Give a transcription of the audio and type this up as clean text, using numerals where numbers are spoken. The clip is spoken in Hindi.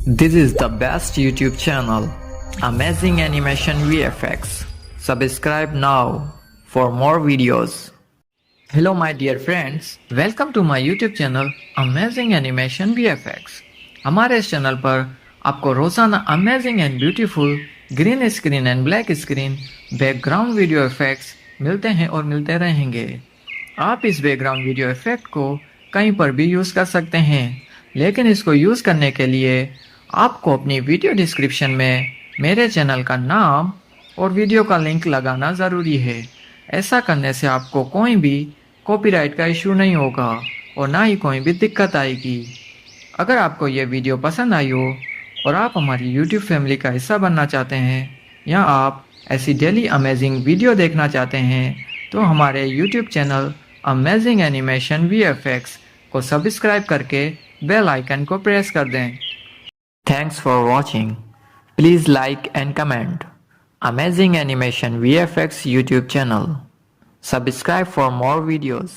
This is the best YouTube channel, Amazing Animation VFX. Subscribe now for more videos. Hello my dear friends, welcome to my YouTube channel Amazing Animation VFX. हमारे इस चैनल पर आपको रोजाना amazing and beautiful green screen and black screen background video effects मिलते हैं और मिलते रहेंगे। आप इस बैकग्राउंड वीडियो इफेक्ट को कहीं पर भी यूज़ कर सकते हैं, लेकिन इसको यूज़ करने के लिए आपको अपनी वीडियो डिस्क्रिप्शन में मेरे चैनल का नाम और वीडियो का लिंक लगाना ज़रूरी है। ऐसा करने से आपको कोई भी कॉपीराइट का इशू नहीं होगा और ना ही कोई भी दिक्कत आएगी। अगर आपको ये वीडियो पसंद आई हो और आप हमारी YouTube फैमिली का हिस्सा बनना चाहते हैं या आप ऐसी डेली अमेजिंग वीडियो देखना चाहते हैं तो हमारे YouTube channel amazing animation VFX को सब्सक्राइब करके बेल आइकन को प्रेस कर दें। Thanks for watching. Please like and comment. Amazing Animation VFX YouTube channel. Subscribe for more videos.